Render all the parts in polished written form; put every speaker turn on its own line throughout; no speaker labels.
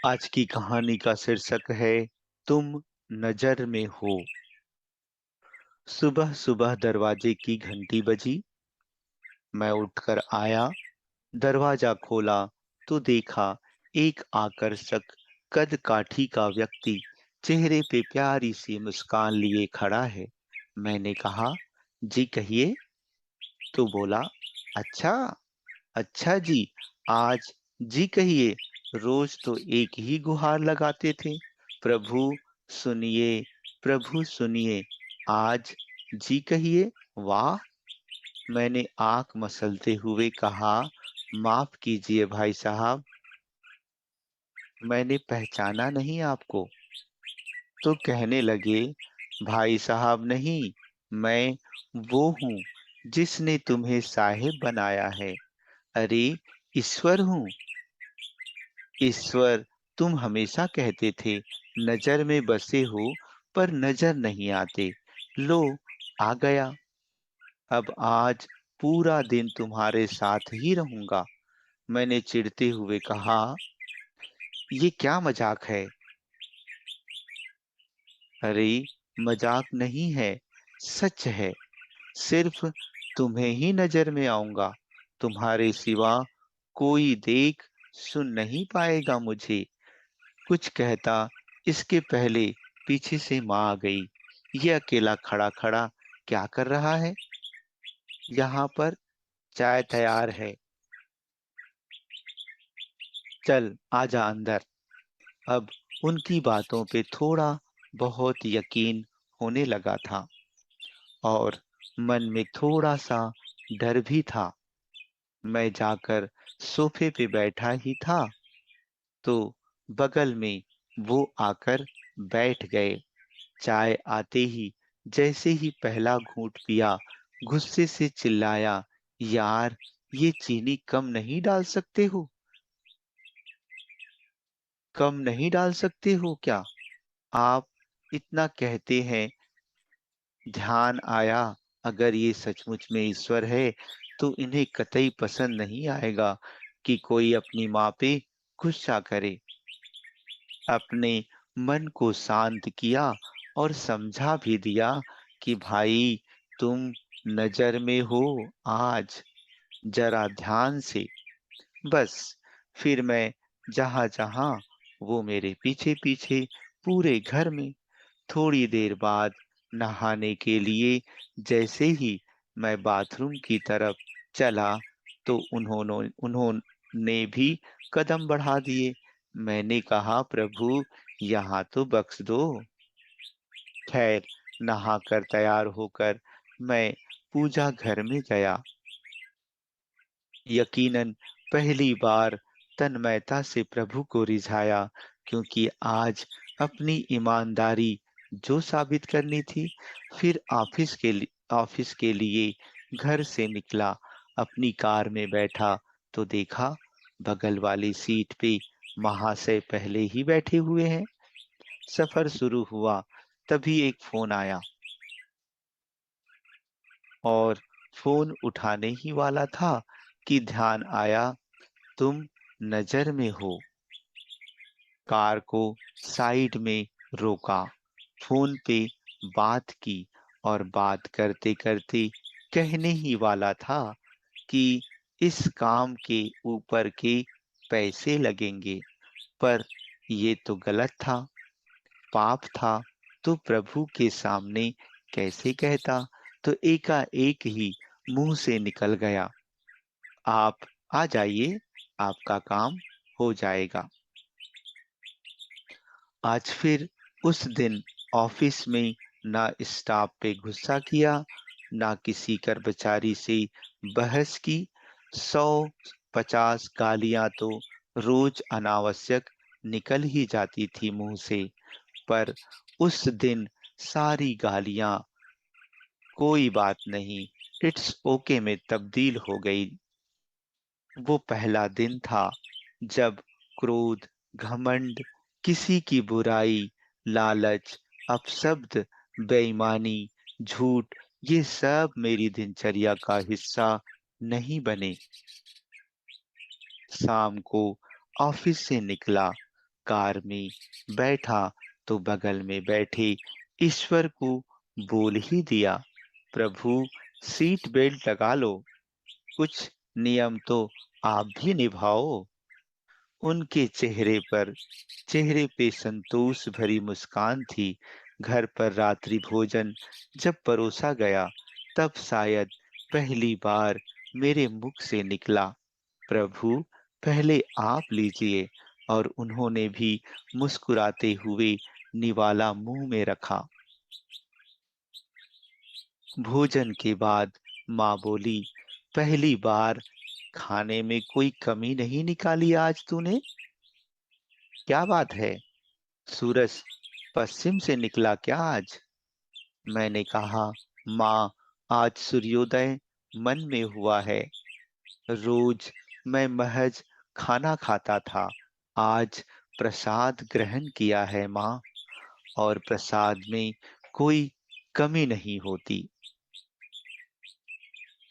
आज की कहानी का शीर्षक है तुम नजर में हो। सुबह सुबह दरवाजे की घंटी बजी। मैं उठकर आया, दरवाजा खोला तो देखा एक आकर्षक कद काठी का व्यक्ति चेहरे पे प्यारी सी मुस्कान लिए खड़ा है। मैंने कहा, जी कहिए। तो बोला, अच्छा, अच्छा जी, आज जी कहिए। रोज तो एक ही गुहार लगाते थे, प्रभु सुनिए, प्रभु सुनिए। आज जी कहिए। वाह। मैंने आंख मसलते हुए कहा, माफ कीजिए भाई साहब, मैंने पहचाना नहीं आपको। तो कहने लगे, भाई साहब नहीं, मैं वो हूँ जिसने तुम्हें साहिब बनाया है। अरे, ईश्वर हूँ। ईश्वर, तुम हमेशा कहते थे नजर में बसे हो पर नजर नहीं आते। लो, आ गया। अब आज पूरा दिन तुम्हारे साथ ही रहूंगा। मैंने चिढ़ते हुए कहा, ये क्या मजाक है। अरे, मजाक नहीं है, सच है। सिर्फ तुम्हें ही नजर में आऊंगा, तुम्हारे सिवा कोई देख सुन नहीं पाएगा मुझे। कुछ कहता इसके पहले पीछे से माँ आ गई। ये अकेला खड़ा खड़ा क्या कर रहा है? यहाँ पर चाय तैयार है, चल आजा अंदर। अब उनकी बातों पे थोड़ा बहुत यकीन होने लगा था और मन में थोड़ा सा डर भी था। मैं जाकर सोफे पे बैठा ही था तो बगल में वो आकर बैठ गए। चाय आते ही जैसे ही पहला घूंट पिया, गुस्से से चिल्लाया, यार, ये चीनी कम नहीं डाल सकते हो? कम नहीं डाल सकते हो क्या? आप इतना कहते हैं। ध्यान आया, अगर ये सचमुच में ईश्वर है तो इन्हें कतई पसंद नहीं आएगा कि कोई अपनी माँ पे गुस्सा करे। अपने मन को शांत किया और समझा भी दिया कि भाई, तुम नजर में हो आज, जरा ध्यान से। बस, फिर मैं जहां जहां, वो मेरे पीछे पीछे पूरे घर में। थोड़ी देर बाद नहाने के लिए जैसे ही मैं बाथरूम की तरफ चला तो उन्होंने भी कदम बढ़ा दिए। मैंने कहा, प्रभु, यहाँ तो बख्श दो। खैर, नहाकर तैयार होकर मैं पूजा घर में गया। यकीनन पहली बार तन्मयता से प्रभु को रिझाया, क्योंकि आज अपनी ईमानदारी जो साबित करनी थी। फिर ऑफिस के लिए घर से निकला। अपनी कार में बैठा तो देखा बगल वाली सीट पे महाशय पहले ही बैठे हुए हैं। सफर शुरू हुआ, तभी एक फोन आया और फोन उठाने ही वाला था कि ध्यान आया, तुम नजर में हो। कार को साइड में रोका, फोन पे बात की और बात करते करते कहने ही वाला था कि इस काम के ऊपर के पैसे लगेंगे। पर ये तो गलत था, पाप था। तो प्रभु के सामने कैसे कहता? तो एकाएक ही मुंह से निकल गया, आप आ जाइए, आपका काम हो जाएगा। आज फिर उस दिन ऑफिस में ना स्टाफ पे गुस्सा किया, ना किसी कर्मचारी से बहस की। 150 गालियां तो रोज अनावश्यक निकल ही जाती थी मुंह से, पर उस दिन सारी गालियां कोई बात नहीं, इट्स ओके में तब्दील हो गई। वो पहला दिन था जब क्रोध, घमंड, किसी की बुराई, लालच, अपशब्द, बेईमानी, झूठ, ये सब मेरी दिनचर्या का हिस्सा नहीं बने। शाम को ऑफिस से निकला कार में बैठा तो बगल में बैठे ईश्वर को बोल ही दिया, प्रभु सीट बेल्ट लगा लो, कुछ नियम तो आप भी निभाओ। उनके चेहरे पे संतोष भरी मुस्कान थी। घर पर रात्रि भोजन जब परोसा गया, तब शायद पहली बार मेरे मुख से निकला, प्रभु पहले आप लीजिए। और उन्होंने भी मुस्कुराते हुए निवाला मुंह में रखा। भोजन के बाद माँ बोली, पहली बार खाने में कोई कमी नहीं निकाली आज तूने, क्या बात है? सूरज पश्चिम से निकला क्या आज? मैंने कहा, माँ, आज सूर्योदय मन में हुआ है। रोज मैं महज खाना खाता था, आज प्रसाद ग्रहण किया है माँ, और प्रसाद में कोई कमी नहीं होती।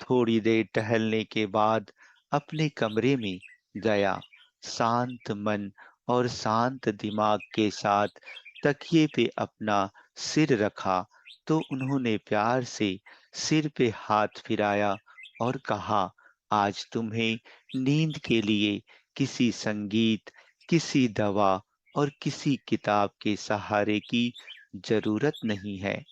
थोड़ी देर टहलने के बाद अपने कमरे में गया। शांत मन और शांत दिमाग के साथ तकिए पे अपना सिर रखा तो उन्होंने प्यार से सिर पे हाथ फिराया और कहा, आज तुम्हें नींद के लिए किसी संगीत, किसी दवा और किसी किताब के सहारे की जरूरत नहीं है।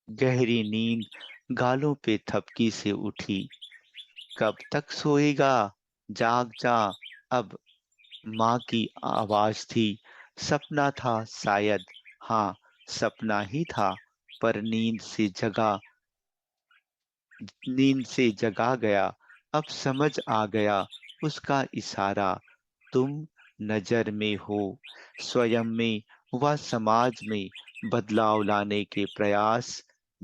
गहरी नींद गालों पे थपकी से उठी। कब तक सोएगा? जाग जा अब, माँ की आवाज थी। सपना था शायद, हाँ, सपना ही था, पर नींद से जगा गया। अब समझ आ गया उसका इशारा, तुम नजर में हो, स्वयं में व समाज में बदलाव लाने के प्रयास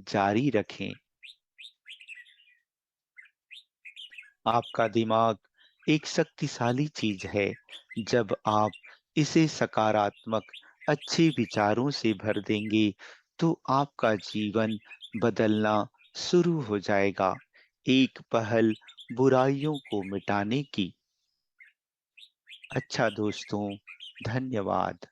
जारी रखें। आपका दिमाग एक शक्तिशाली चीज है। जब आप इसे सकारात्मक अच्छे विचारों से भर देंगे तो आपका जीवन बदलना शुरू हो जाएगा। एक पहल बुराइयों को मिटाने की। अच्छा दोस्तों, धन्यवाद।